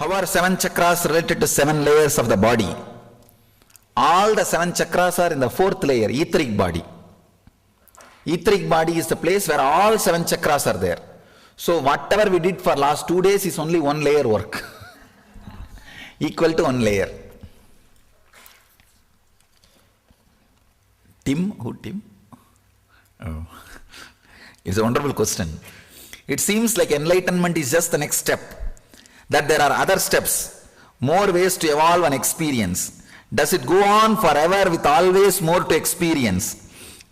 How are 7 chakras related to 7 layers of the body? All the 7 chakras are in the 4th layer, etheric body. Etheric body is the place where all 7 chakras are there. So whatever we did for last 2 days is only 1 layer work. Equal to 1 layer. Tim? Who Tim? Oh. It's a wonderful question. It seems like enlightenment is just the next step. That there are other steps, more ways to evolve and experience. Does it go on forever with always more to experience?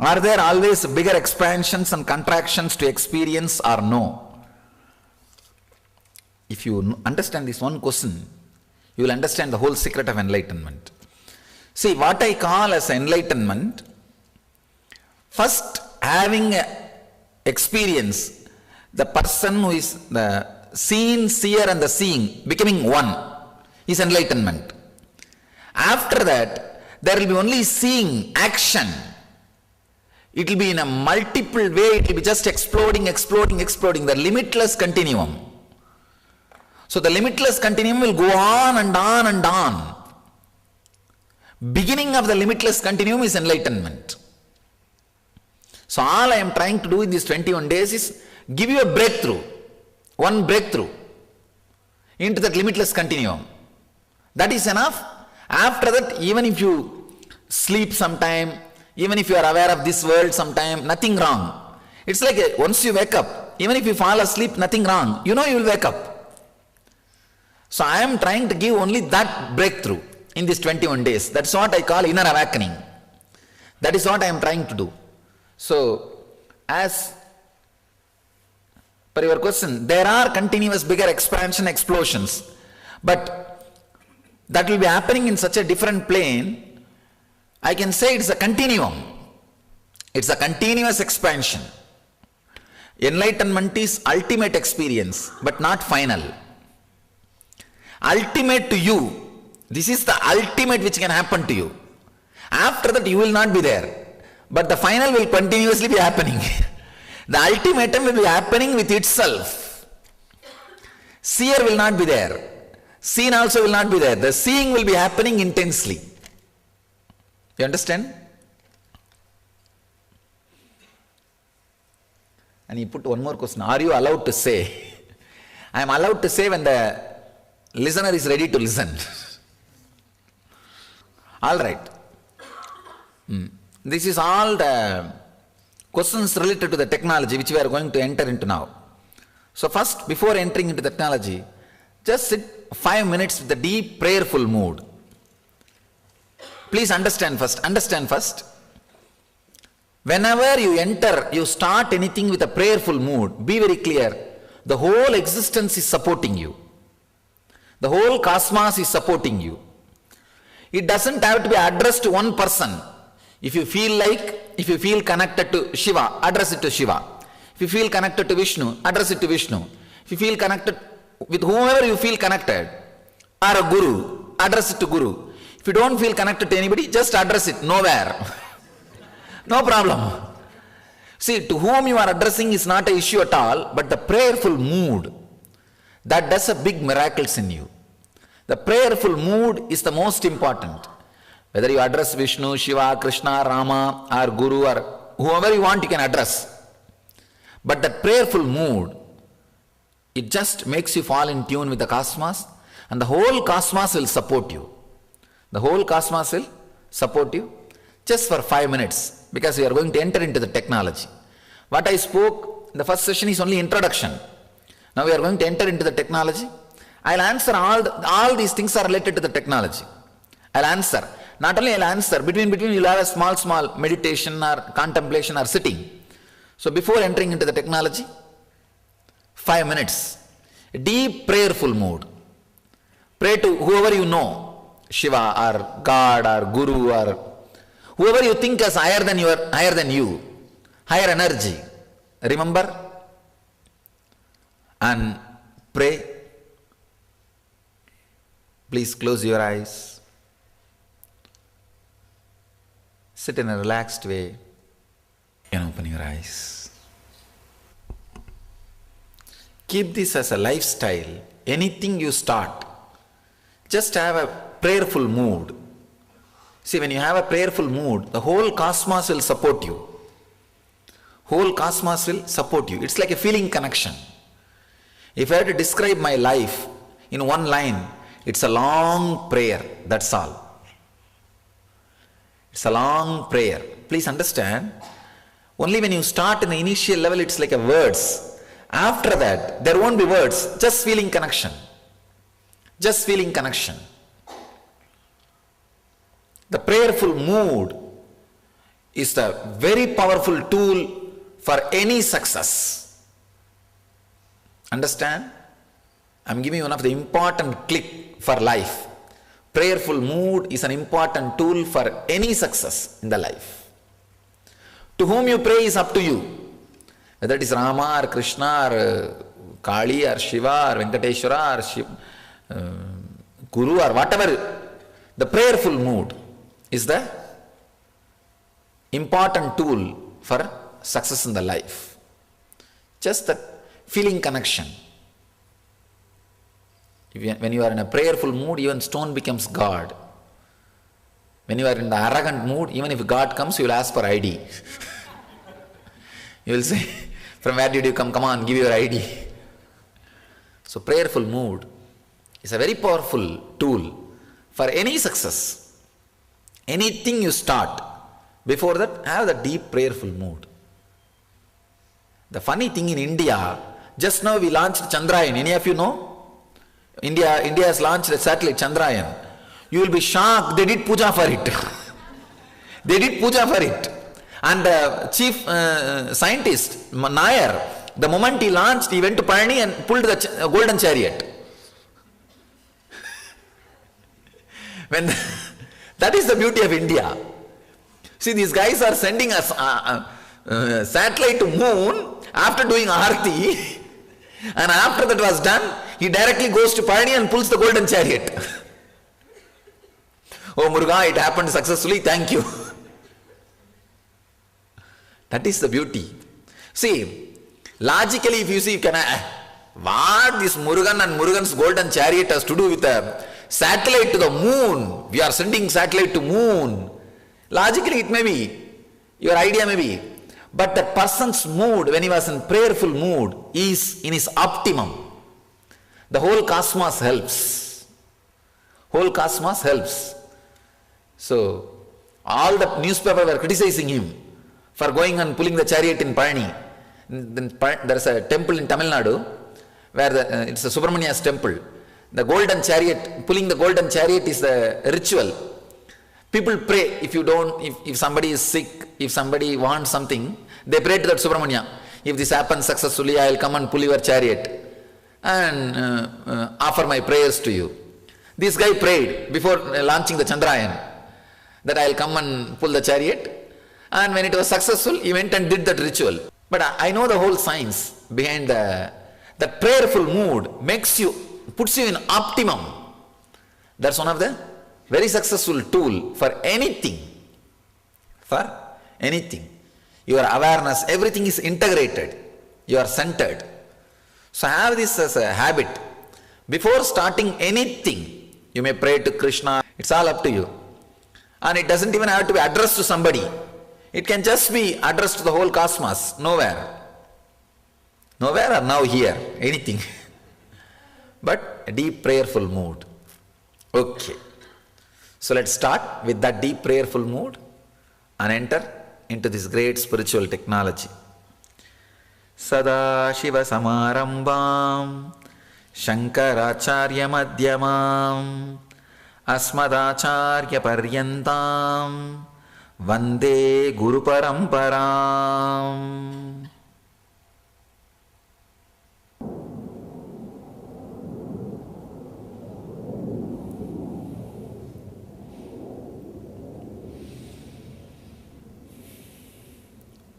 Are there always bigger expansions and contractions to experience or no? If you understand this one question, you will understand the whole secret of enlightenment. See, what I call as enlightenment, first having experience, the person who is the seen, seer and the seeing, becoming one, is enlightenment. After that, there will be only seeing, action. It will be in a multiple way, it will be just exploding, the limitless continuum. So the limitless continuum will go on and on and on. Beginning of the limitless continuum is enlightenment. So all I am trying to do in these 21 days is give you a breakthrough, one breakthrough into that limitless continuum. That is enough. After that, even if you sleep sometime, even if you are aware of this world sometime, nothing wrong. It's like once you wake up, even if you fall asleep, nothing wrong. You know you will wake up. So I am trying to give only that breakthrough in these 21 days. That's what I call inner awakening. That is what I am trying to do. So, as per your question, there are continuous bigger expansion explosions, but that will be happening in such a different plane. I can say it's a continuum. It's a continuous expansion. Enlightenment is ultimate experience, but not final. Ultimate to you. This is the ultimate which can happen to you. After that, you will not be there. But the final will continuously be happening. The ultimatum will be happening with itself. Seer will not be there. Seen also will not be there. The seeing will be happening intensely. You understand? And he put one more question. Are you allowed to say? I am allowed to say when the listener is ready to listen. All right. This is all the questions related to the technology which we are going to enter into now. So first, before entering into the technology, just sit 5 minutes with a deep prayerful mood. Please understand first. Whenever you enter, you start anything with a prayerful mood, be very clear. The whole existence is supporting you. The whole cosmos is supporting you. It doesn't have to be addressed to one person. If you feel connected to Shiva, address it to Shiva. If you feel connected to Vishnu, address it to Vishnu. If you feel connected with whomever you feel connected, or a Guru, address it to Guru. If you don't feel connected to anybody, just address it nowhere. No problem. See, to whom you are addressing is not an issue at all, but the prayerful mood, that does a big miracles in you. The prayerful mood is the most important. Whether you address Vishnu, Shiva, Krishna, Rama, or Guru, or whoever you want, you can address. But that prayerful mood, it just makes you fall in tune with the cosmos, and the whole cosmos will support you. The whole cosmos will support you just for 5 minutes, because we are going to enter into the technology. What I spoke in the first session is only introduction. Now we are going to enter into the technology. I'll answer all these things are related to the technology. I'll answer. Not only I'll answer, between you'll have a small meditation or contemplation or sitting. So before entering into the technology, 5 minutes, deep prayerful mood. Pray to whoever you know, Shiva or God or Guru or whoever you think is higher than you, higher energy. Remember and pray. Please close your eyes. Sit in a relaxed way and open your eyes. Keep this as a lifestyle. Anything you start, Just have a prayerful mood. See, when you have a prayerful mood, the whole cosmos will support you. Whole cosmos will support you. It's like a feeling connection. If I had to describe my life in one line, it's a long prayer, that's all. It's a long prayer. Please understand, only when you start in the initial level, it's like a words. After that, there won't be words, just feeling connection. Just feeling connection. The prayerful mood is the very powerful tool for any success. Understand? I'm giving you one of the important click for life. Prayerful mood is an important tool for any success in the life. To whom you pray is up to you. Whether it is Rama or Krishna or Kali or Shiva or Venkateshwara or Guru or whatever, the prayerful mood is the important tool for success in the life. Just that feeling connection. When you are in a prayerful mood, even stone becomes God. When you are in the arrogant mood, even if God comes, you will ask for ID. You will say, from where did you come? Come on, give your ID. So prayerful mood is a very powerful tool for any success. Anything you start, before that, have the deep prayerful mood. The funny thing in India, just now we launched Chandrayaan. Any of you know? India has launched a satellite Chandrayaan. You will be shocked, they did puja for it. They did puja for it. And the chief scientist, Nair, the moment he launched, he went to Palani and pulled the golden chariot. That is the beauty of India. See, these guys are sending us satellite to moon after doing Aarti, and after that was done, he directly goes to Palani and pulls the golden chariot. Oh Muruga, it happened successfully, thank you. That is the beauty. See, logically if you see, what this Murugan and Murugan's golden chariot has to do with a satellite to the moon? We are sending satellite to moon. Logically it may be, your idea may be. But that person's mood, when he was in prayerful mood, is in his optimum. The whole cosmos helps. Whole cosmos helps. So, all the newspapers were criticizing him for going and pulling the chariot in Palani. There is a temple in Tamil Nadu where it's a Subramania's temple. The golden chariot, pulling the golden chariot is the ritual. People pray, if somebody is sick, if somebody wants something, they pray to that Subramania. If this happens successfully, I will come and pull your chariot and offer my prayers to you. This guy prayed before launching the Chandrayaan that I will come and pull the chariot, and when it was successful, he went and did that ritual. But I know the whole science behind that prayerful mood puts you in optimum. That's one of the very successful tool for anything. For anything. Your awareness, everything is integrated. You are centered. So have this as a habit. Before starting anything, you may pray to Krishna. It's all up to you. And it doesn't even have to be addressed to somebody. It can just be addressed to the whole cosmos. Nowhere. Nowhere or now here. Anything. But a deep prayerful mood. Okay. So let's start with that deep prayerful mood and enter into this great spiritual technology. Sada Shiva Samarambam Shankaracharya Madhyamam Asmadacharya Paryantam Vande Guru Paramparam.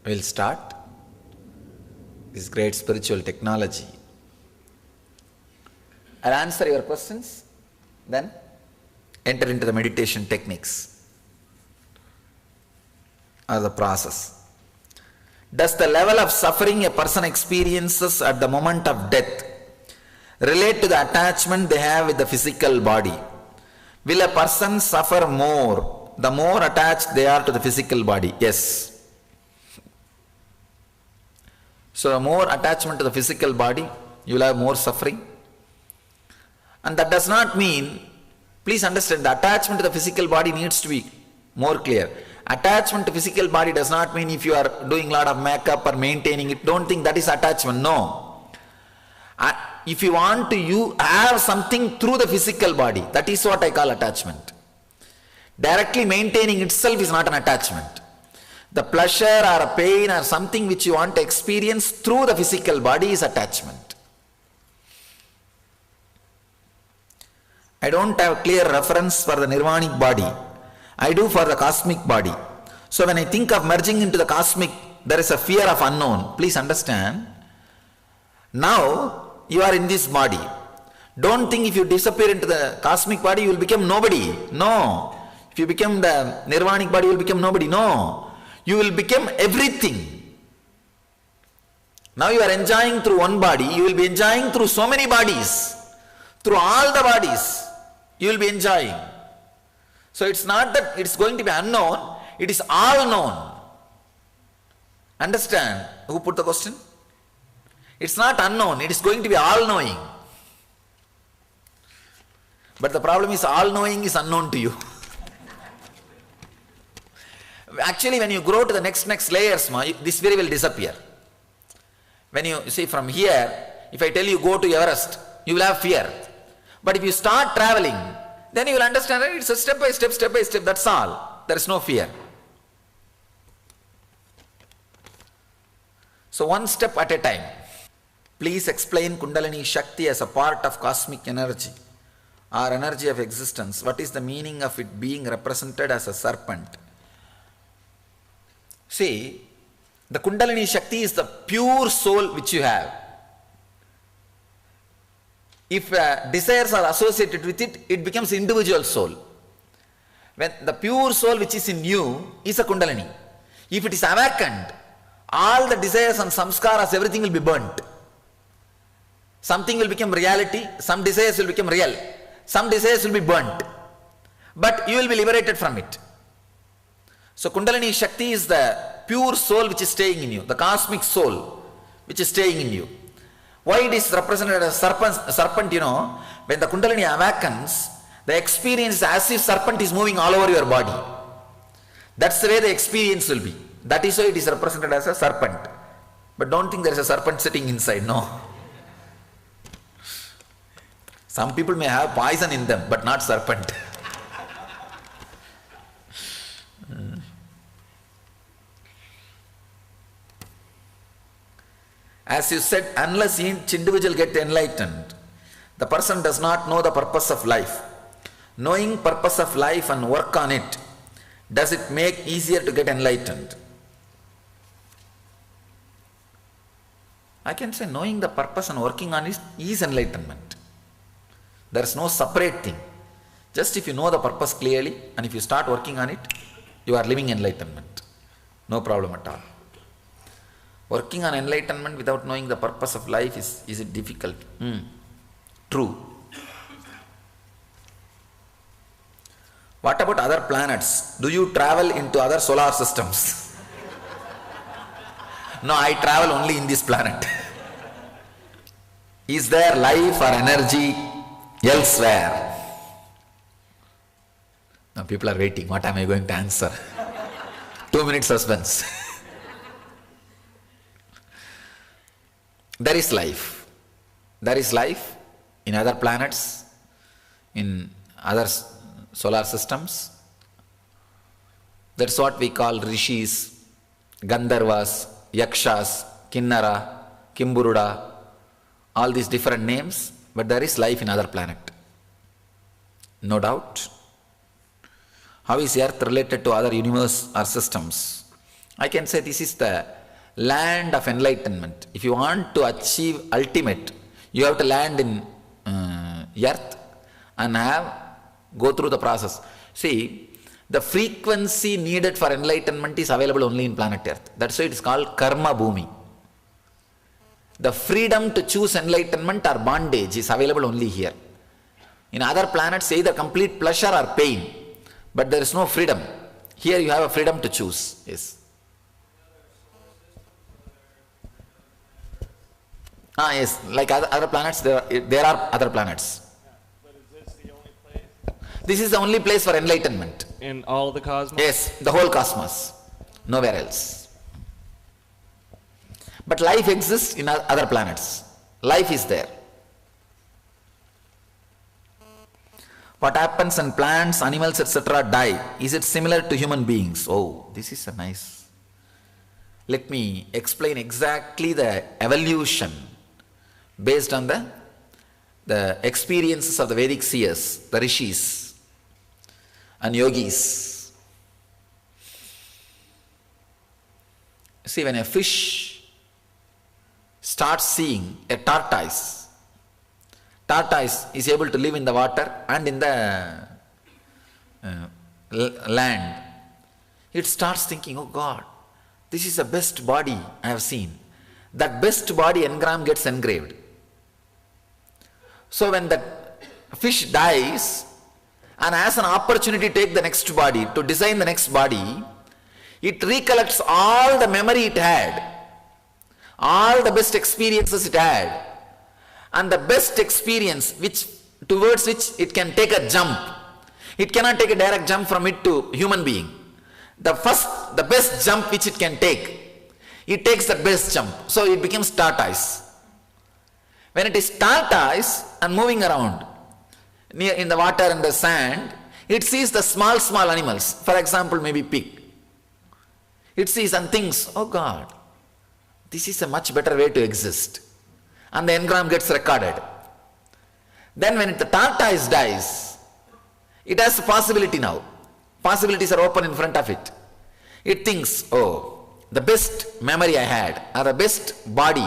We'll start this great spiritual technology. I'll answer your questions, then enter into the meditation techniques or the process. Does the level of suffering a person experiences at the moment of death relate to the attachment they have with the physical body? Will a person suffer more the more attached they are to the physical body? Yes. So more attachment to the physical body, you will have more suffering. And that does not mean, please understand, the attachment to the physical body needs to be more clear. Attachment to physical body does not mean if you are doing a lot of makeup or maintaining it, don't think that is attachment. No. If you want to you have something through the physical body, that is what I call attachment. Directly maintaining itself is not an attachment. The pleasure or a pain or something which you want to experience through the physical body is attachment. I don't have clear reference for the nirvanic body. I do for the cosmic body. So when I think of merging into the cosmic, there is a fear of unknown. Please understand. Now you are in this body. Don't think if you disappear into the cosmic body, you will become nobody. No. If you become the nirvanic body, you will become nobody. No. You will become everything. Now you are enjoying through one body. You will be enjoying through so many bodies. Through all the bodies, you will be enjoying. So it's not that it's going to be unknown. It is all known. Understand? Who put the question? It's not unknown. It is going to be all knowing. But the problem is all knowing is unknown to you. Actually, when you grow to the next layers, this fear will disappear. When you see from here, if I tell you go to Everest, you will have fear. But if you start traveling, then you will understand that it's a step by step, that's all. There is no fear. So one step at a time. Please explain Kundalini Shakti as a part of cosmic energy or energy of existence. What is the meaning of it being represented as a serpent? See, the Kundalini Shakti is the pure soul which you have. If desires are associated with it, it becomes individual soul. When the pure soul which is in you is a Kundalini. If it is awakened, all the desires and samskaras, everything will be burnt. Something will become reality, some desires will become real, some desires will be burnt. But you will be liberated from it. So Kundalini Shakti is the pure soul which is staying in you, the cosmic soul which is staying in you. Why it is represented as serpent, when the Kundalini awakens, the experience is as if serpent is moving all over your body. That's the way the experience will be. That is why it is represented as a serpent. But don't think there is a serpent sitting inside, no. Some people may have poison in them, but not serpent. As you said, unless each individual gets enlightened, the person does not know the purpose of life. Knowing purpose of life and work on it, does it make easier to get enlightened? I can say knowing the purpose and working on it is enlightenment. There is no separate thing. Just if you know the purpose clearly and if you start working on it, you are living enlightenment. No problem at all. Working on enlightenment without knowing the purpose of life, is it difficult? True. What about other planets? Do you travel into other solar systems? No, I travel only in this planet. Is there life or energy elsewhere? Now people are waiting. What am I going to answer? 2 minutes suspense. There is life. There is life in other planets, in other solar systems. That's what we call rishis, Gandharvas, Yakshas, Kinnara, Kimburuda, all these different names, but there is life in other planet. No doubt. How is Earth related to other universe or systems? I can say this is the land of enlightenment. If you want to achieve ultimate, you have to land in Earth and go through the process. See, the frequency needed for enlightenment is available only in planet Earth. That's why it is called Karma Bhumi. The freedom to choose enlightenment or bondage is available only here. In other planets, either complete pleasure or pain, but there is no freedom. Here you have a freedom to choose. Yes. Yes, like other planets, there are other planets. But is this the only place? This is the only place for enlightenment. In all the cosmos? Yes, the whole cosmos. Nowhere else. But life exists in other planets. Life is there. What happens when plants, animals, etc. die? Is it similar to human beings? Oh, this is a nice. Let me explain exactly the evolution based on the experiences of the Vedic seers, the rishis and yogis. See, when a fish starts seeing a tortoise is able to live in the water and in the land. It starts thinking, oh God, this is the best body I have seen. That best body engram gets engraved. So when the fish dies and has an opportunity to take the next body, to design the next body, it recollects all the memory it had, all the best experiences it had, and the best experience towards which it can take a jump. It cannot take a direct jump from it to human being. The best jump which it can take, it takes the best jump. So it becomes tortoise. When it is tortoise and moving around in the water and the sand, it sees the small animals, for example maybe pig. It sees and thinks, oh God, this is a much better way to exist. And the engram gets recorded. Then when the tortoise dies, it has a possibility now. Possibilities are open in front of it. It thinks, oh, the best memory I had, or the best body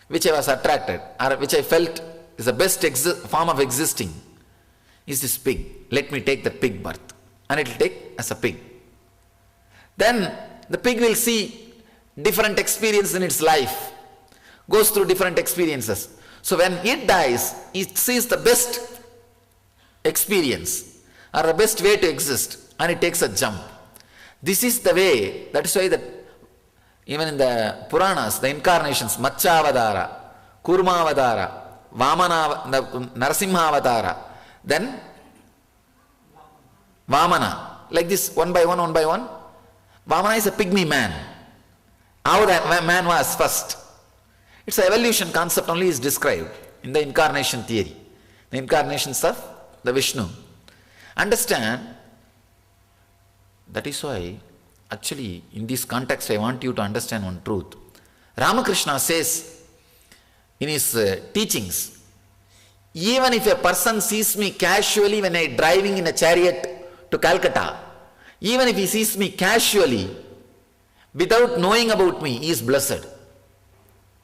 which I was attracted, or which I felt is the best form of existing, is this pig. Let me take the pig birth. And it will take as a pig. Then the pig will see different experiences in its life, goes through different experiences. So when it dies, it sees the best experience or the best way to exist, and it takes a jump. This is the way, that is why that even in the Puranas, the incarnations, Matsavadara, Kurmavadara, Vamana, Narasimhavadara, then Vamana, like this one by one. Vamana is a pygmy man. How that man was first. It's an evolution concept only is described in the incarnation theory. The incarnations of the Vishnu. Understand, that is why actually in this context I want you to understand one truth. Ramakrishna says in his teachings, even if a person sees me casually when I am driving in a chariot to Calcutta, even if he sees me casually without knowing about me, he is blessed.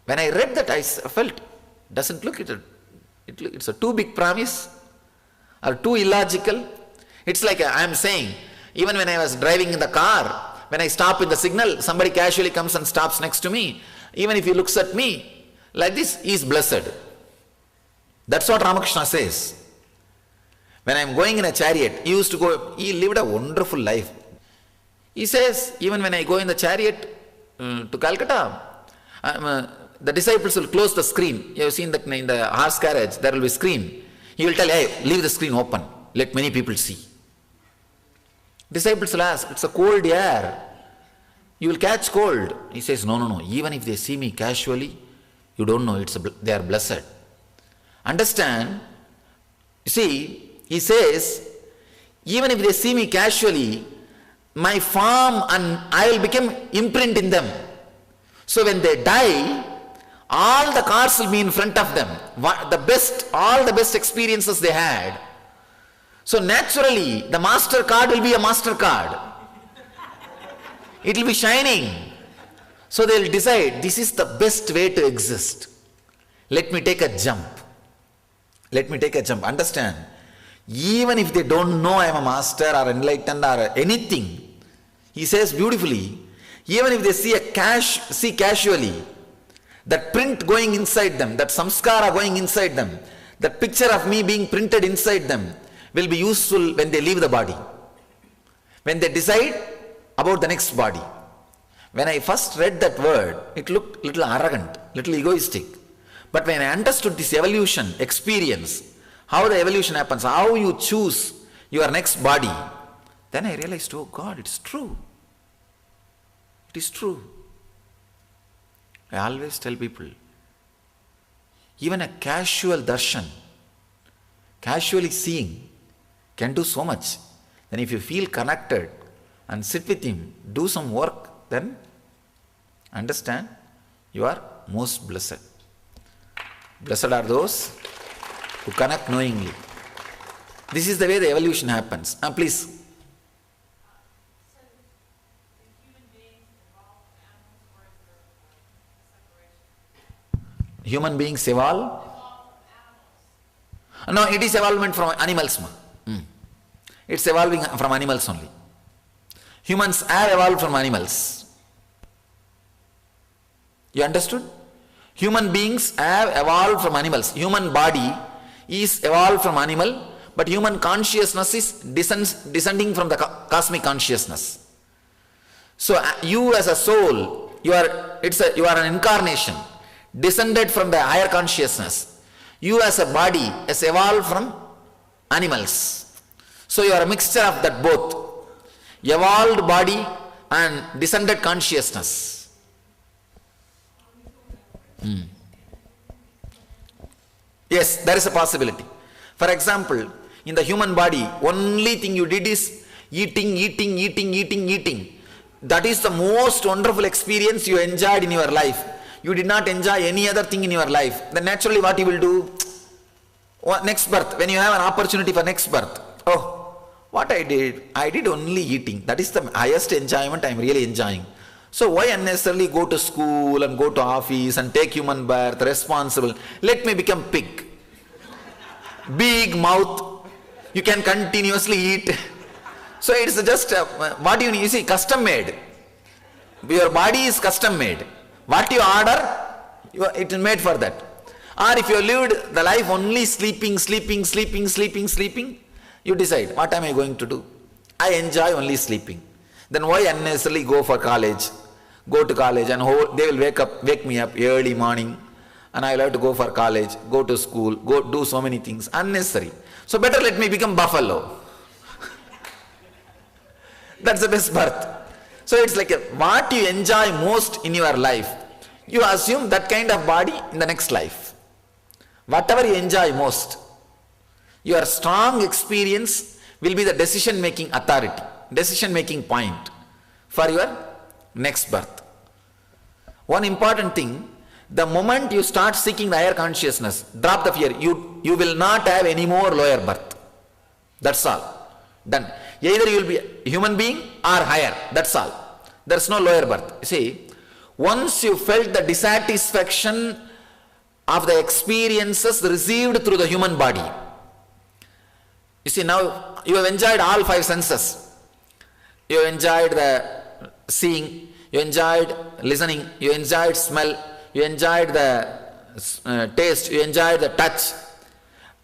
When I read that, I felt, doesn't look it's a too big promise or too illogical. It's like I am saying, even when I was driving in the car, when I stop in the signal, somebody casually comes and stops next to me. Even if he looks at me like this, he is blessed. That's what Ramakrishna says. When I am going in a chariot, he lived a wonderful life. He says, even when I go in the chariot to Calcutta, the disciples will close the screen. You have seen that in the horse carriage, there will be a screen. He will tell, hey, leave the screen open. Let many people see. Disciples will ask, it's a cold air. You will catch cold. He says, no. Even if they see me casually, you don't know, they are blessed. Understand? You see, he says, even if they see me casually, my form and I will become imprint in them. So when they die, all the cars will be in front of them. All the best experiences they had. So naturally, the master card will be a master card. It will be shining. So they will decide, this is the best way to exist. Let me take a jump. Understand? Even if they don't know I am a master or enlightened or anything, he says beautifully, even if they see casually, that print going inside them, that samskara going inside them, That picture of me being printed inside them will be useful when they leave the body. When they decide about the next body. When I first read that word, it looked little arrogant, little egoistic. But when I understood this evolution experience, how the evolution happens, how you choose your next body, then I realized, oh God, it's true. It is true. I always tell people, even a casual darshan, casually seeing, can do so much. Then if you feel connected and sit with him, do some work, then understand you are most blessed. Blessed are those who connect knowingly. This is the way the evolution happens. Please. Human beings evolve? No, it is evolvement from animals. It's evolving from animals only. Humans have evolved from animals. You understood? Human beings have evolved from animals. Human body is evolved from animal, but human consciousness is descending from the cosmic consciousness. So you as a soul, you are an incarnation, descended from the higher consciousness. You as a body has evolved from animals. So you are a mixture of that both. Evolved body and descended consciousness. Yes, there is a possibility. For example, in the human body, only thing you did is eating. That is the most wonderful experience you enjoyed in your life. You did not enjoy any other thing in your life. Then naturally what you will do? Next birth, when you have an opportunity for next birth. Oh, what I did only eating. That is the highest enjoyment I am really enjoying. So why unnecessarily go to school and go to office and take human birth, responsible? Let me become pig. Big mouth. You can continuously eat. So it's just, what do you need? You see, custom made. Your body is custom made. What you order, it is made for that. Or if you lived the life only sleeping, you decide, what am I going to do? I enjoy only sleeping. Then why unnecessarily go for college? Go to college and they will wake me up early morning and I will have to go for college, go to school, go do so many things. Unnecessary. So better let me become buffalo. That's the best birth. So it's like what you enjoy most in your life, you assume that kind of body in the next life. Whatever you enjoy most, your strong experience will be the decision-making authority, decision-making point for your next birth. One important thing, the moment you start seeking the higher consciousness, drop the fear, you will not have any more lower birth. That's all. Done. Either you will be a human being or higher. That's all. There's no lower birth. You see, once you felt the dissatisfaction of the experiences received through the human body, you see, now you have enjoyed all five senses. You have enjoyed the seeing, you enjoyed listening, you enjoyed smell, you enjoyed the taste, you enjoyed the touch.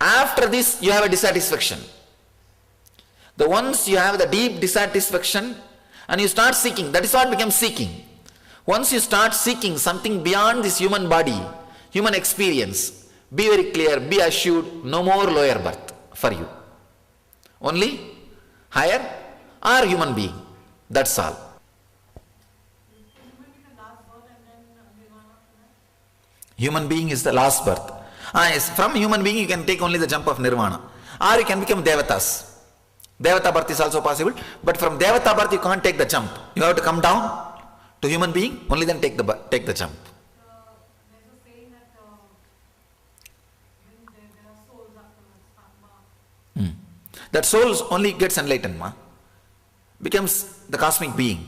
After this, you have a dissatisfaction. The once you have the deep dissatisfaction and you start seeking, that is what becomes seeking. Once you start seeking something beyond this human body, human experience, be very clear, be assured, no more lower birth for you. Only higher or human being. That's all. Human being is the last birth. Yes, from human being you can take only the jump of nirvana. Or you can become devatas. Devata birth is also possible, but from Devata birth you can't take the jump. You have to come down to human being, only then take the jump. There's a saying that there are souls after Atma. That soul only gets enlightened, becomes the cosmic being.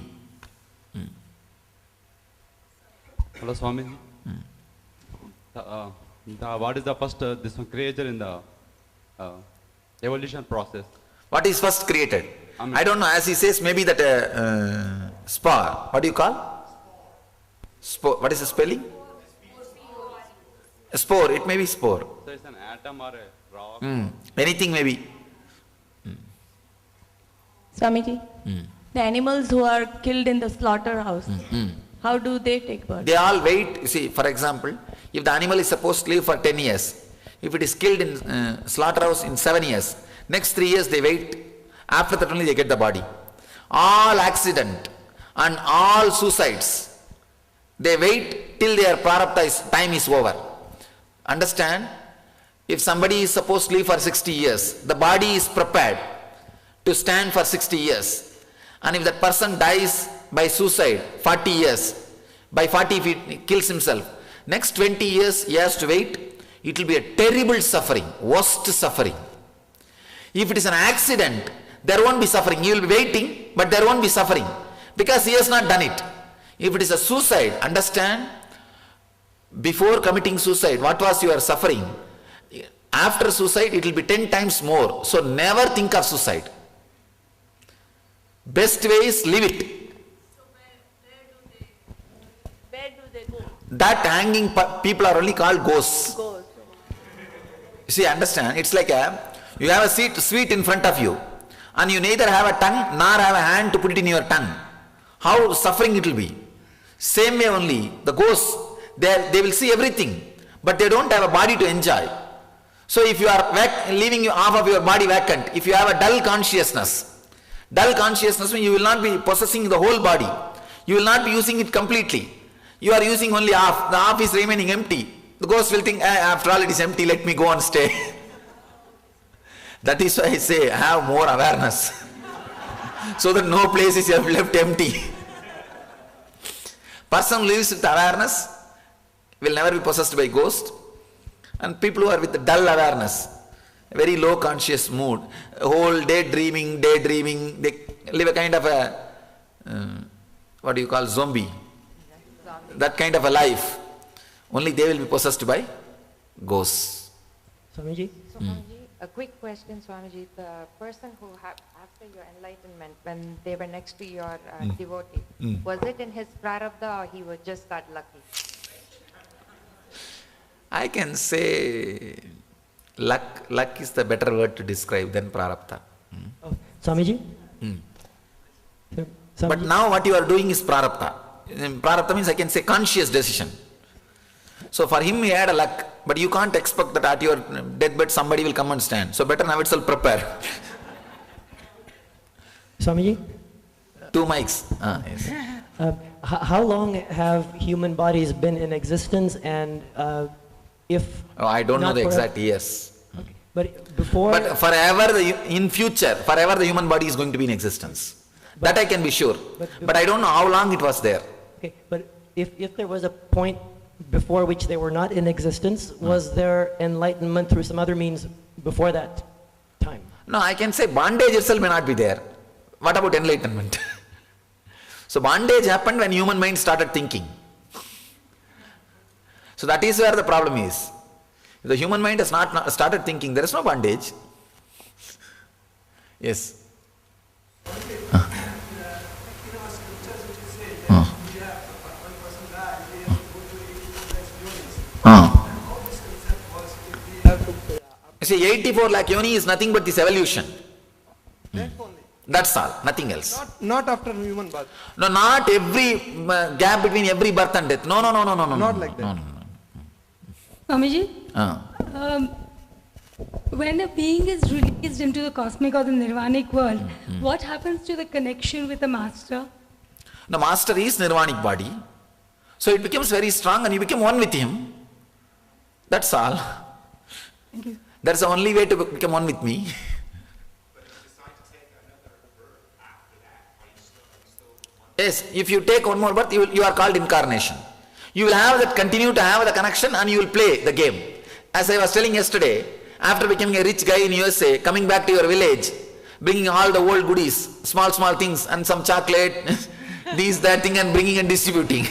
Hello, Swamiji. What is the first this one creature in the evolution process? What is first created? I don't know, as he says, maybe that spore. What do you call? Spore. What is the spelling? Spore, it may be spore. So it's an atom or a rock. Anything may be. Swamiji, the animals who are killed in the slaughterhouse, how do they take birth? They all wait. You see, for example, if the animal is supposed to live for 10 years, if it is killed in slaughterhouse in 7 years, next 3 years they wait. After that only they get the body. All accident and all suicides, they wait till their prarabdha time is over. Understand? If somebody is supposed to live for 60 years, the body is prepared to stand for 60 years. And if that person dies by suicide, 40 years, by 40 if he kills himself, next 20 years he has to wait. It will be a terrible suffering, worst suffering. If it is an accident, there won't be suffering. You will be waiting, but there won't be suffering because he has not done it. If it is a suicide, understand, before committing suicide, what was your suffering? After suicide, it will be 10 times more. So never think of suicide. Best way is leave it. Where do they go? That hanging people are only called ghosts. Go. You see, understand, it's like you have a sweet in front of you and you neither have a tongue nor have a hand to put it in your tongue. How suffering it will be. Same way only, the ghosts, they will see everything, but they don't have a body to enjoy. So if you are leaving half of your body vacant, if you have a dull consciousness means you will not be possessing the whole body. You will not be using it completely. You are using only half. The half is remaining empty. The ghost will think, after all it is empty, let me go and stay. That is why I say, have more awareness. So that no place is left empty. Person who lives with awareness will never be possessed by ghost. And people who are with dull awareness, very low conscious mood, whole day dreaming, they live a kind of a, what do you call, zombie. That kind of a life. Only they will be possessed by ghosts. Swamiji? Swamiji, a quick question, Swamiji. The person who, after your enlightenment, when they were next to your devotee, was it in his prarabdha or he was just that lucky? I can say luck is the better word to describe than prarabdha. Oh, Swamiji? Sir, But Swamiji? now what you are doing is prarabdha. Prarabdha means I can say conscious decision. So for him he had a luck, but you can't expect that at your deathbed somebody will come and stand. So better now itself prepare. Swamiji? 2 mics. Yes. How long have human bodies been in existence, and if Oh, I don't know not the forever- exact years. Okay. But before, But forever, in future, forever the human body is going to be in existence. That I can be sure. But I don't know how long it was there. okay, but if there was a point before which they were not in existence, was there enlightenment through some other means before that time? No, I can say bondage itself may not be there. What about enlightenment? So bondage happened when human mind started thinking. So that is where the problem is. If the human mind has not started thinking, there is no bondage. Yes. You see, 84 lakh yoni is nothing but this evolution. That's all, nothing else. Not after human birth. No, not every gap between every birth and death. No. Not like that. No. Swamiji, Ah. when a being is released into the cosmic or the nirvanic world, what happens to the connection with the master? The master is nirvanic body. So it becomes very strong and you become one with him. That's all. Thank you. That's the only way to become one with me. Yes, if you take one more birth, you are called incarnation. You will have that, continue to have the connection and you will play the game. As I was telling yesterday, after becoming a rich guy in USA, coming back to your village, bringing all the old goodies, small things and some chocolate, that thing and bringing and distributing.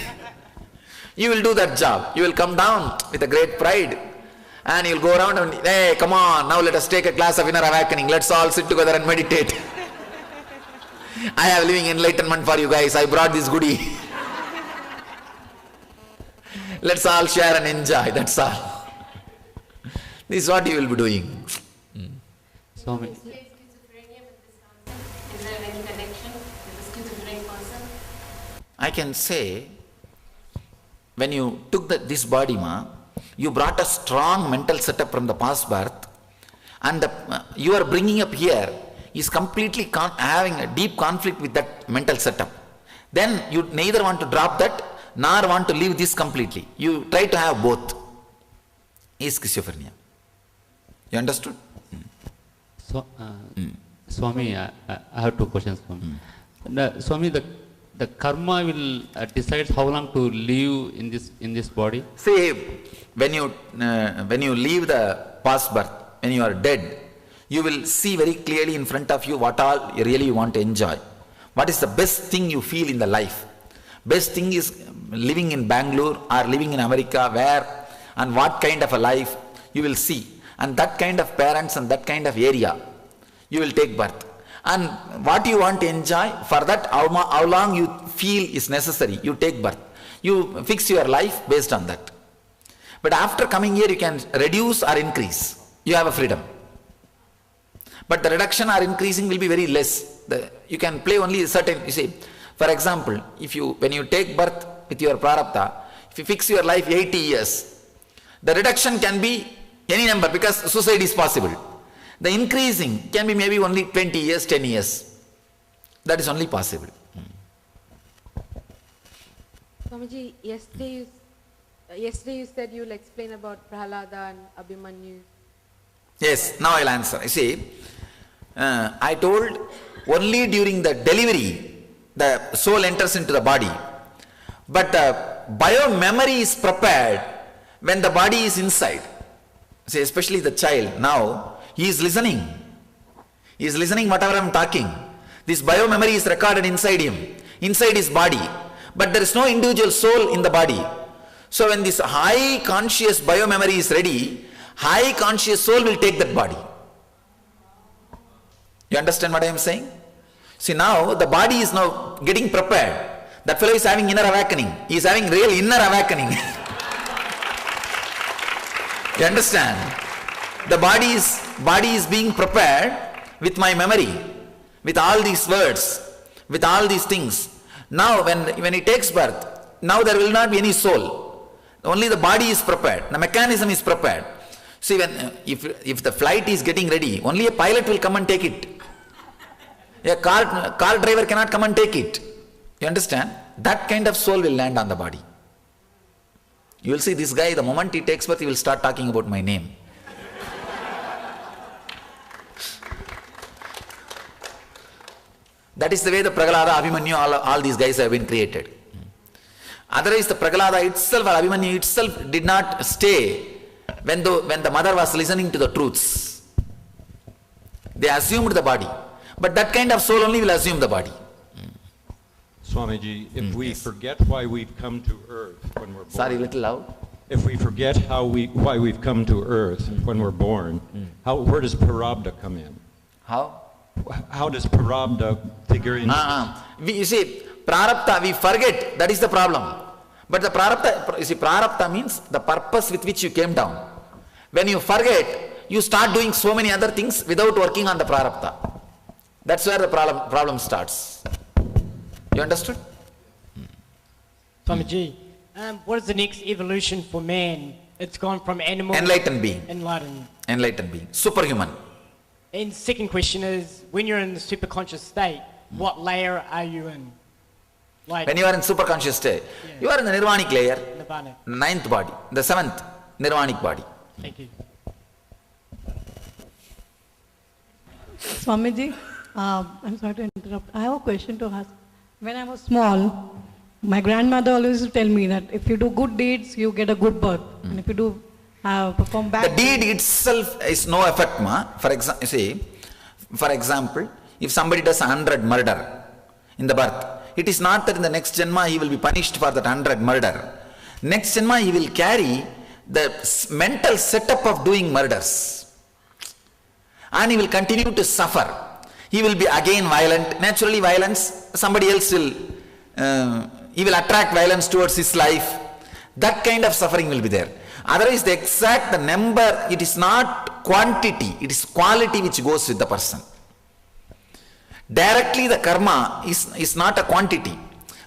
You will do that job. You will come down with a great pride and you will go around and, hey, come on, now let us take a class of inner awakening. Let's all sit together and meditate. I have living enlightenment for you guys. I brought this goodie. Let's all share and enjoy. That's all. This is what you will be doing. Swami, Is schizophrenia with this concept? Is there any connection with the schizophrenic person? I can say, when you took this body, you brought a strong mental setup from the past birth, and you are bringing up here is completely having a deep conflict with that mental setup. Then you neither want to drop that, nor want to leave this completely. You try to have both. Is schizophrenia. You understood? so, Swami, I have two questions. Swami, the karma will decide how long to live in this body. See, when you leave the past birth, when you are dead, you will see very clearly in front of you what all you really want to enjoy. What is the best thing you feel in the life? Best thing is living in Bangalore or living in America, where and what kind of a life you will see. And that kind of parents and that kind of area, you will take birth. And what you want to enjoy, for that how long you feel is necessary, you take birth. You fix your life based on that. But after coming here, you can reduce or increase. You have a freedom. But the reduction or increasing will be very less. You can play only certain, you see, for example, when you take birth with your prarabdha, if you fix your life 80 years, the reduction can be any number because suicide is possible. The increasing can be maybe only 20 years, 10 years. That is only possible. Swamiji, yesterday you said you'll explain about Prahalada and Abhimanyu. Yes, now I'll answer. You see, I told only during the delivery the soul enters into the body. But the bio-memory is prepared when the body is inside. See, especially the child, now he is listening. He is listening whatever I am talking. This bio-memory is recorded inside him, inside his body. But there is no individual soul in the body. So when this high conscious bio-memory is ready, high conscious soul will take that body. You understand what I am saying? See, now the body is now getting prepared. That fellow is having inner awakening. He is having real inner awakening. You understand? The body is being prepared with my memory, with all these words, with all these things. Now when he takes birth, now there will not be any soul. Only the body is prepared. The mechanism is prepared. See, if the flight is getting ready, only a pilot will come and take it. A car driver cannot come and take it. You understand? That kind of soul will land on the body. You will see this guy, the moment he takes birth, he will start talking about my name. That is the way the Prahalada, Abhimanyu, all these guys have been created. Otherwise, the Prahalada itself or Abhimanyu itself did not stay when the mother was listening to the truths. They assumed the body. But that kind of soul only will assume the body. Swamiji, if we forget why we've come to earth when we're born. Sorry, little loud. If we forget why we've come to earth when we're born, where does Prarabdha come in? How? How does Prarabdha figure in? You see, Prarabdha, we forget, that is the problem. But the Prarabdha, you see, Prarabdha means the purpose with which you came down. When you forget, you start doing so many other things without working on the Prarabdha. That's where the problem starts. You understood? Swamiji, what is the next evolution for man? It's gone from animal... Enlightened being. Enlightened being. Superhuman. And second question is, when you're in the superconscious state, what layer are you in? Like, when you are in superconscious state, you are in the nirvanic layer, Nirvana. ninth body, the seventh nirvanic body. Thank you. Swamiji, I'm sorry to interrupt. I have a question to ask. When I was small, my grandmother always used to tell me that if you do good deeds, you get a good birth. And if you do perform bad... The deed itself is no effect, ma. For example, if somebody does 100 murder in the birth, it is not that in the next Janma he will be punished for that 100 murder. Next Janma he will carry the mental setup of doing murders. And he will continue to suffer. He will be again violent. Naturally violence, somebody else will, he will attract violence towards his life. That kind of suffering will be there. Otherwise, the number, it is not quantity, it is quality which goes with the person. Directly the karma is not a quantity.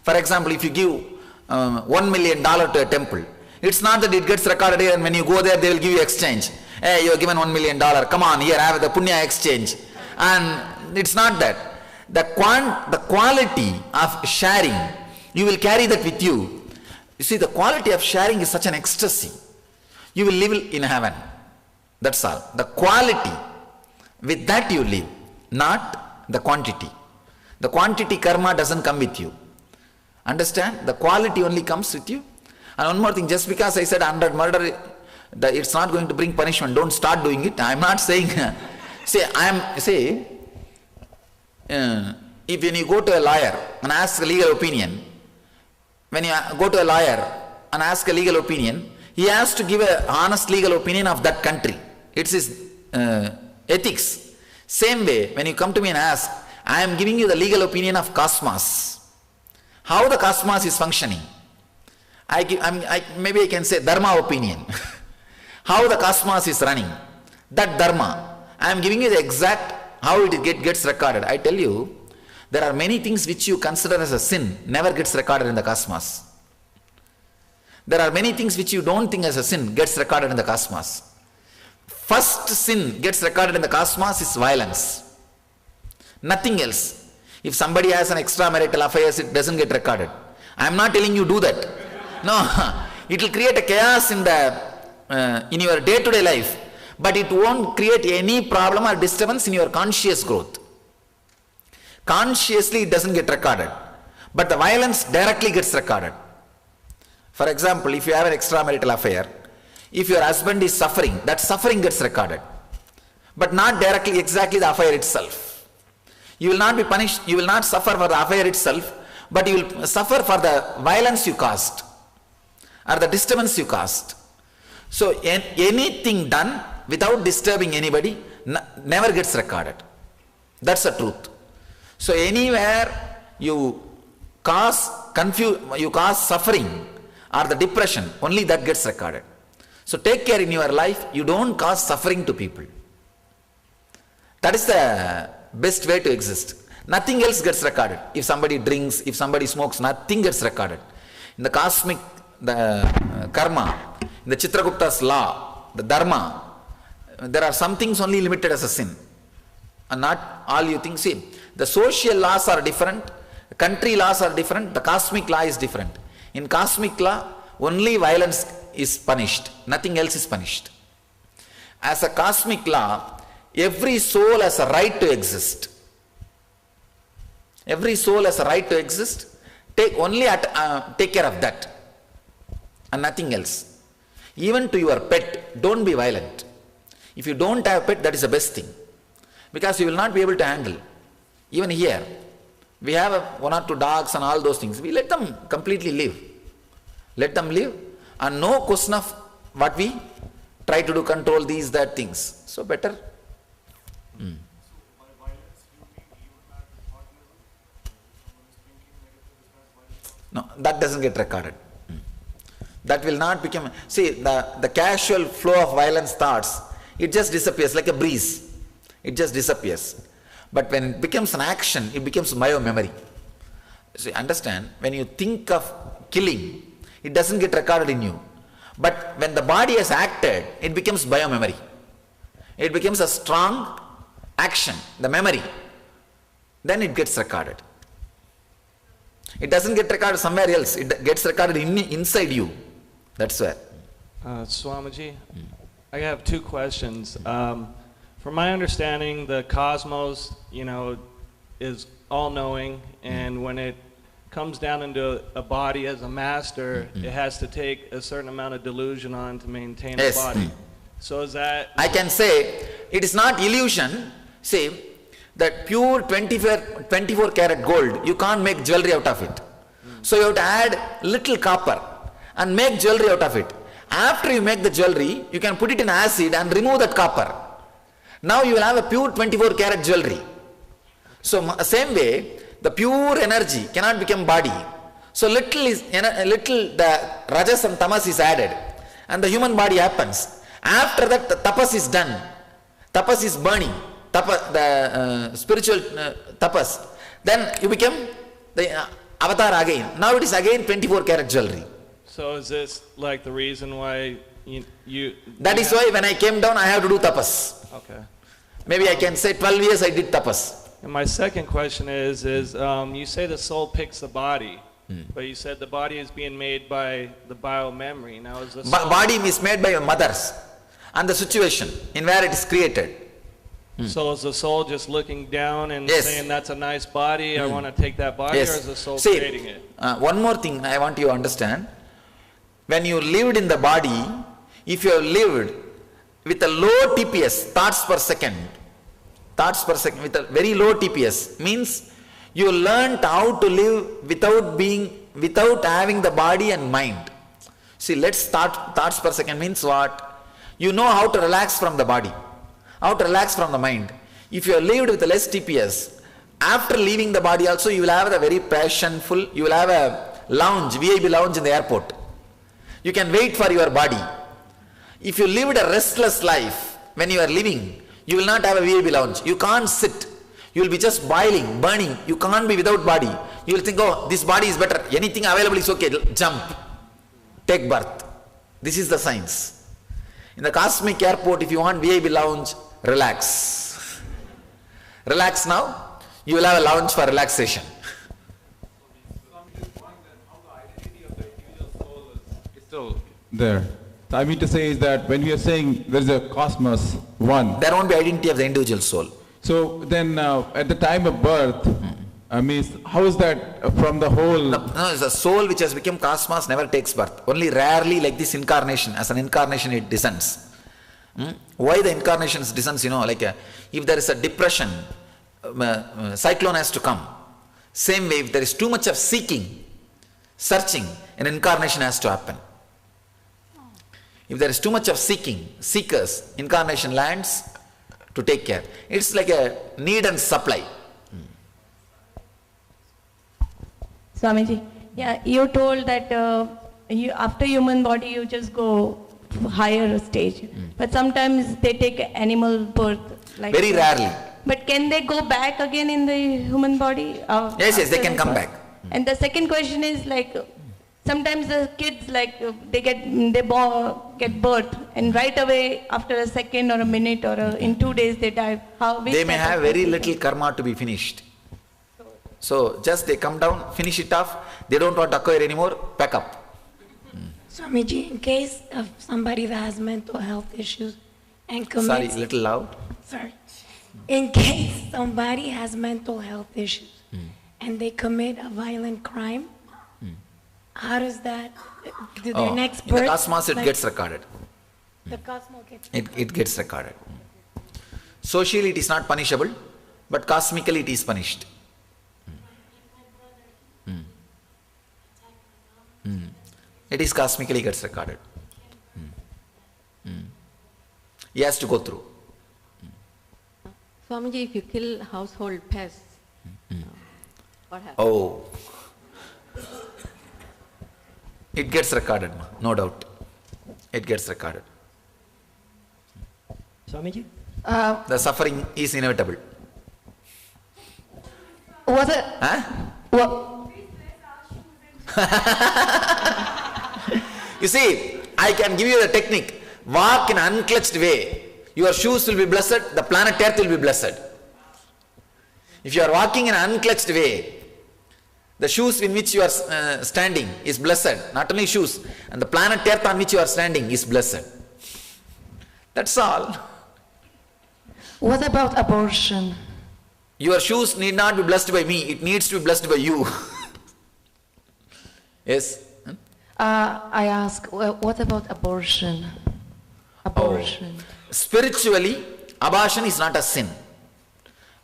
For example, if you give $1 million to a temple, it's not that it gets recorded here and when you go there they will give you exchange. Hey, you are given $1 million, come on, here have the punya exchange. And it's not that. The quality of sharing, you will carry that with you. You see, the quality of sharing is such an ecstasy. You will live in heaven. That's all. The quality, with that you live, not the quantity. The quantity karma doesn't come with you. Understand? The quality only comes with you. And one more thing, just because I said 100 murder, it's not going to bring punishment. Don't start doing it. I'm not saying. If when you go to a lawyer and ask a legal opinion, when you go to a lawyer and ask a legal opinion, he has to give an honest legal opinion of that country. It's his ethics. Same way, when you come to me and ask, I am giving you the legal opinion of cosmos. How the cosmos is functioning. Maybe I can say dharma opinion. How the cosmos is running. That dharma. I am giving you the exact how it gets recorded. I tell you, there are many things which you consider as a sin, never gets recorded in the cosmos. There are many things which you don't think as a sin, gets recorded in the cosmos. First sin gets recorded in the cosmos is violence. Nothing else. If somebody has an extramarital affair, it doesn't get recorded. I am not telling you do that. No, it will create a chaos in your day-to-day life, but it won't create any problem or disturbance in your conscious growth. Consciously it doesn't get recorded, but the violence directly gets recorded. For example, if you have an extramarital affair, if your husband is suffering, that suffering gets recorded, but not directly exactly the affair itself. You will not be punished, you will not suffer for the affair itself, but you will suffer for the violence you caused or the disturbance you caused. So anything done without disturbing anybody never gets recorded. That's the truth. So anywhere you cause suffering or the depression, only that gets recorded. So take care in your life, you don't cause suffering to people. That is the best way to exist. Nothing else gets recorded. If somebody drinks, if somebody smokes, nothing gets recorded. In the cosmic, the karma, in the Chitragupta's law, the dharma, there are some things only limited as a sin. And not all you think. See, the social laws are different, the country laws are different, the cosmic law is different. In cosmic law, only violence is punished, nothing else is punished. As a cosmic law, every soul has a right to exist. Every soul has a right to exist. Take care of that and nothing else. Even to your pet, don't be violent. If you don't have a pet, that is the best thing, because you will not be able to handle. Even here, we have one or two dogs and all those things. We let them completely live. Let them live, and no question of what we try to do, control these, that things. So better. No, that doesn't get recorded. That will not become. See, the casual flow of violence thoughts, it just disappears like a breeze. It just disappears. But when it becomes an action, it becomes bio-memory. See, understand, when you think of killing, it doesn't get recorded in you. But when the body has acted, it becomes bio-memory. It becomes a strong action, the memory. Then it gets recorded. It doesn't get recorded somewhere else. It gets recorded inside you. That's where. Swamiji, I have two questions. From my understanding, the cosmos, is all-knowing, and when it comes down into a body as a master, it has to take a certain amount of delusion on to maintain a body. So is that... I can say, it is not illusion. See, that pure 24 karat gold, you can't make jewelry out of it. So you have to add little copper and make jewelry out of it. After you make the jewelry, you can put it in acid and remove that copper. Now you will have a pure 24 karat jewelry. So same way, the pure energy cannot become body. So little the rajas and tamas is added, and the human body happens. After that, the tapas is done. Tapas is burning. Spiritual tapas. Then you become the avatar again. Now it is again 24 karat jewelry. So is this like the reason why you That is why when I came down, I have to do tapas. Okay. Maybe I can say 12 years I did tapas. And my second question is you say the soul picks the body, but you said the body is being made by the bio-memory. Now is the soul... Body is made by your mothers and the situation in where it is created. So is the soul just looking down and Yes. saying that's a nice body, I want to take that body, or is the soul See, creating it? one more thing I want you to understand. When you lived in the body, if you have lived with a low TPS, thoughts per second, with a very low TPS, means you learned how to live without having the body and mind. See, let's start thoughts per second means what? You know how to relax from the body, how to relax from the mind. If you have lived with a less TPS, after leaving the body also you will have a very passionful, you will have a lounge, VIP lounge in the airport. You can wait for your body. If you lived a restless life when you are living, you will not have a VIP lounge. You can't sit. You will be just boiling, burning. You can't be without body. You will think, oh, this body is better. Anything available is okay. Jump. Take birth. This is the science. In the cosmic airport, if you want VIP lounge, relax. Relax now. You will have a lounge for relaxation. Still there. So I mean to say is that when we are saying there is a cosmos, one. There won't be identity of the individual soul. So then at the time of birth, I mean, how is that from the whole? No, the soul which has become cosmos never takes birth. Only rarely like this incarnation, as an incarnation it descends. Why the incarnations descends, like if there is a depression, cyclone has to come. Same way, if there is too much of seeking, searching, an incarnation has to happen. If there is too much of seekers, incarnation lands to take care. It's like a need and supply. Swamiji, yeah, you told that after human body you just go higher stage, but sometimes they take animal birth. Like Very rarely. But can they go back again in the human body? Yes, they can come back. And the second question is sometimes the kids get birth and right away after a second or a minute or in 2 days they die. They may have very little karma to be finished. So just they come down, finish it off, they don't want to acquire anymore, pack up. Swamiji, in case of somebody that has mental health issues and commits... Sorry, little loud. Sorry. In case somebody has mental health issues and they commit a violent crime, how does that, do their next birth... In the cosmos it gets recorded. The cosmos gets It gets recorded. Socially it is not punishable, but cosmically it is punished. It is cosmically gets recorded. He has to go through. Swamiji, if you kill household pests, what happens? Oh. It gets recorded, no doubt. It gets recorded. Swamiji? The suffering is inevitable. Was it? You see, I can give you the technique. Walk in an unclutched way. Your shoes will be blessed, the planet Earth will be blessed. If you are walking in an unclutched way, the shoes in which you are standing is blessed. Not only shoes, and the planet Earth on which you are standing is blessed. That's all. What about abortion? Your shoes need not be blessed by me, it needs to be blessed by you. Yes? I ask, what about abortion? Abortion. Spiritually, abortion is not a sin.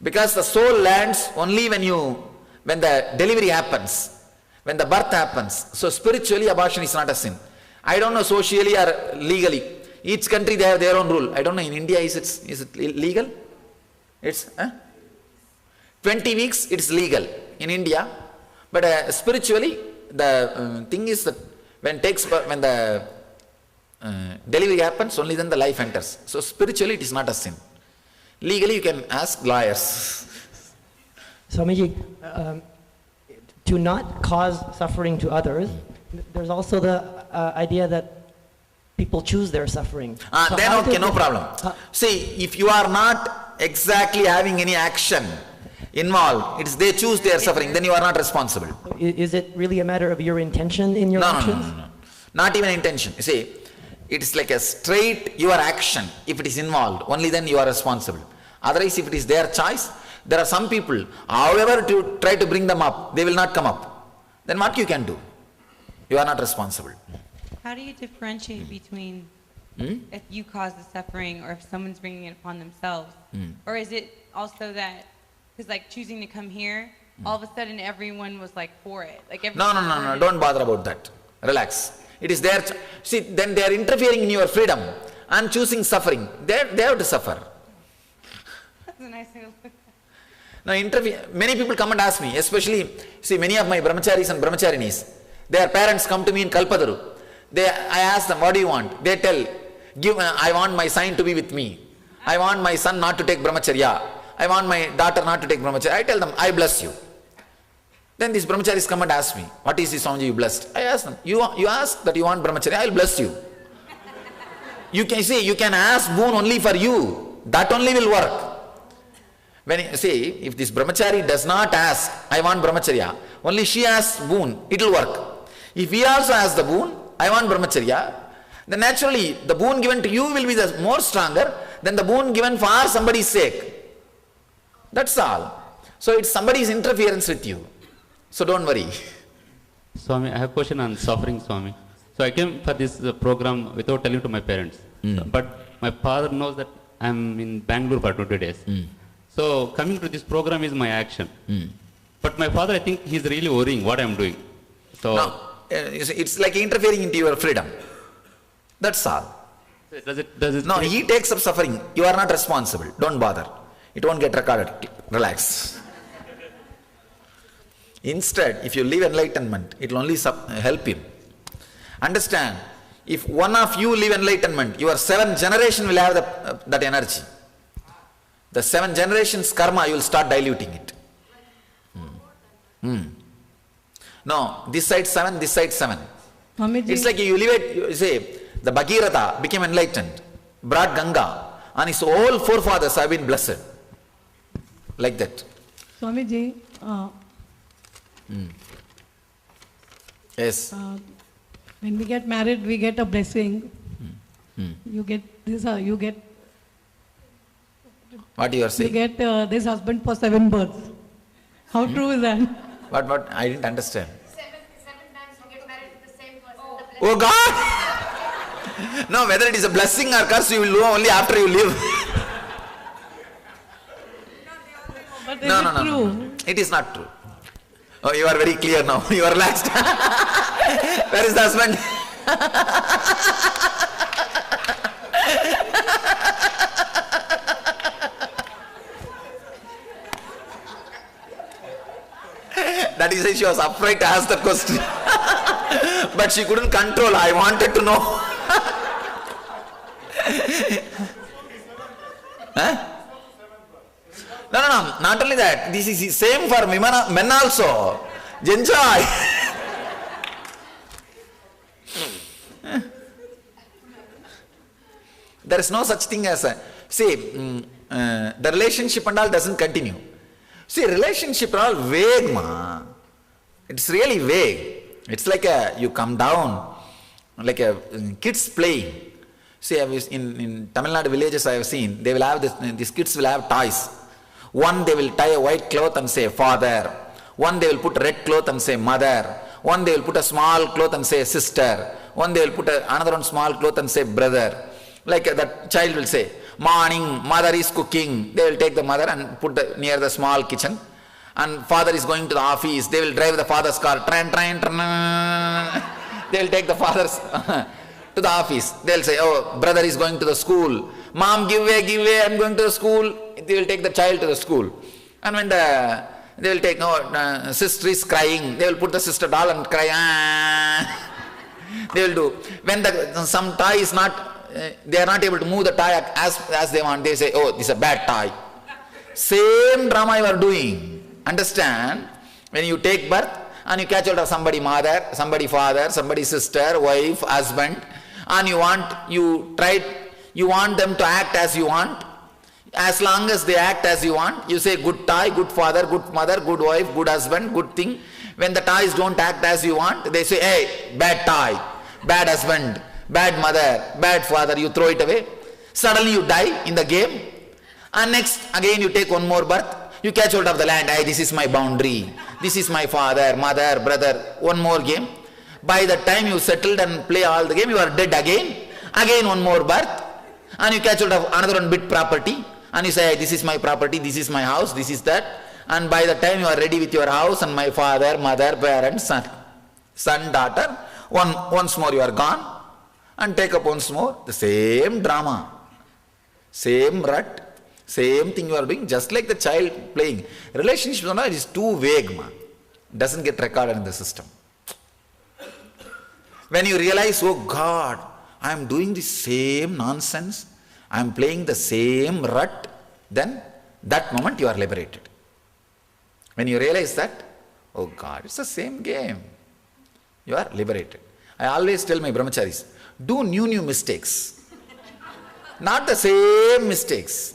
Because the soul lands only when the delivery happens, when the birth happens. So spiritually, abortion is not a sin. I don't know socially or legally. Each country they have their own rule. I don't know in India is it legal? It's 20 weeks it's legal in India, but spiritually the thing is that when the delivery happens, only then the life enters. So spiritually it is not a sin. Legally you can ask lawyers. Swamiji, to not cause suffering to others, there's also the idea that people choose their suffering. So Then how okay, did no they- problem. See, if you are not exactly having any action involved, it's they choose their suffering, then you are not responsible. Is it really a matter of your intention in your actions? No. Not even intention. You see, it's like a straight your action. If it is involved, only then you are responsible. Otherwise, if it is their choice, there are some people, however to try to bring them up, they will not come up. Then what you can do? You are not responsible. How do you differentiate between if you cause the suffering or if someone's bringing it upon themselves? Or is it also that, because like choosing to come here, all of a sudden everyone was like for it? Like No, don't bother about that. Relax. It is their see, then they are interfering in your freedom and choosing suffering. They have to suffer. That's a nice thing to look at. Now, many people come and ask me, especially, see, many of my brahmacharis and brahmacharinis, their parents come to me in Kalpadaru. I ask them, what do you want? They tell, I want my son to be with me. I want my son not to take brahmacharya. I want my daughter not to take brahmacharya. I tell them, I bless you. Then these brahmacharis come and ask me, what is this Swamiji you blessed? I ask them, you ask that you want brahmacharya, I will bless you. You can say, you can ask boon only for you. That only will work. If this brahmachari does not ask, I want brahmacharya, only she asks boon, it will work. If he also asks the boon, I want brahmacharya, then naturally the boon given to you will be the more stronger than the boon given for somebody's sake. That's all. So it's somebody's interference with you. So don't worry. Swami, I have a question on suffering, Swami. So I came for this program without telling to my parents. But my father knows that I'm in Bangalore for 20 days. So coming to this program is my action. But my father, I think he's really worrying what I'm doing. So No, it's like interfering into your freedom. That's all. Does it No, he takes up suffering. You are not responsible. Don't bother. It won't get recorded. Relax. Instead, if you live enlightenment, it will only help him. Understand, if one of you live enlightenment, your 7 generation will have that energy. The 7 generations karma, you will start diluting it. No, this side 7, this side 7. Swamiji. It's like you live it, you say, the Bhagirath became enlightened, brought Ganga, and his all forefathers have been blessed. Like that. Swamiji, Yes. when we get married, we get a blessing. You get this, you get What you are saying? you get this husband for 7 births. How true is that? What? I didn't understand. Oh God! No, whether it is a blessing or curse, you will know only after you live. But No. It is not true. Oh, you are very clear now. You are relaxed. Where is the husband? That is why she was afraid to ask the question. But she couldn't control. I wanted to know. Huh? No. Not only that. This is the same for men also. Enjoy. There is no such thing as a... See, the relationship and all doesn't continue. See, relationship are all vague, ma. It's really vague. It's like you come down, like kids playing. See, in Tamil Nadu villages I have seen, they will have these kids will have toys. One they will tie a white cloth and say father. One they will put a red cloth and say mother. One they will put a small cloth and say sister. One they will put another one small cloth and say brother. Like that child will say, morning, mother is cooking. They will take the mother and put near the small kitchen. And father is going to the office. They will drive the father's car. Tran. They will take the father's to the office. They will say, oh, brother is going to the school. Mom, give way, I'm going to the school. They will take the child to the school. And when they will take, sister is crying. They will put the sister doll and cry. They will do. When some toy is not, they are not able to move the toy as they want, they say, oh, this is a bad toy. Same drama you are doing. Understand? When you take birth and you catch hold of somebody mother, somebody father, somebody sister, wife, husband, and you want them to act as you want. As long as they act as you want, you say good toy, good father, good mother, good wife, good husband, good thing. When the toys don't act as you want, they say, hey, bad toy, bad husband, bad mother, bad father, you throw it away. Suddenly you die in the game. And next, again you take one more birth, you catch hold of the land, hey, this is my boundary, this is my father, mother, brother, one more game. By the time you settled and play all the game, you are dead again. Again one more birth, and you catch hold of another one bit property, and you say, hey, this is my property, this is my house, this is that. And by the time you are ready with your house and my father, mother, parents, son, daughter, once more you are gone, and take up once more the same drama, same rut, same thing you are doing, just like the child playing. Relationship is too vague, man. Doesn't get recorded in the system. When you realize, oh God, I am doing the same nonsense, I am playing the same rut, then that moment you are liberated. When you realize that, oh God, it's the same game, you are liberated. I always tell my brahmacharis, do new mistakes, not the same mistakes.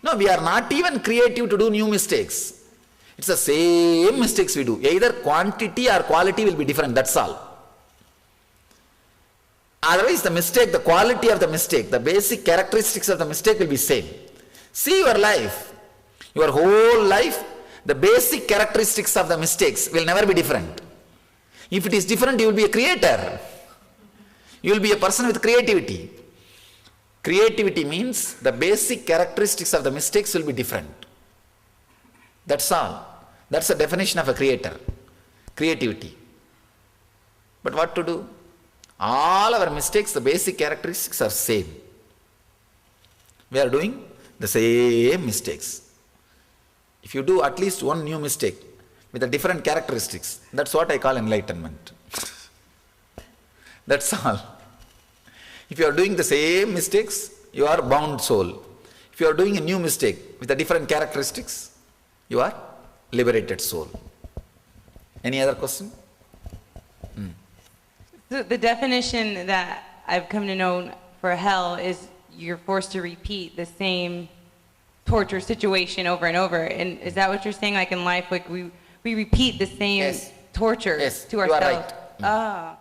No, we are not even creative to do new mistakes. It's the same mistakes we do. Either quantity or quality will be different, that's all. Otherwise, the quality of the mistake, the basic characteristics of the mistake will be same. See your life, your whole life, the basic characteristics of the mistakes will never be different. If it is different, you will be a creator. You will be a person with creativity. Creativity means the basic characteristics of the mistakes will be different. That's all. That's the definition of a creator. Creativity. But what to do? All our mistakes, the basic characteristics are same. We are doing the same mistakes. If you do at least one new mistake with the different characteristics, that's what I call enlightenment. That's all. If you are doing the same mistakes, you are bound soul. If you are doing a new mistake with the different characteristics, you are liberated soul. Any other question? So the definition that I've come to know for hell is you're forced to repeat the same torture situation over and over. And is that what you're saying? Like in life, like we repeat the same torture to ourselves? You are right. Ah.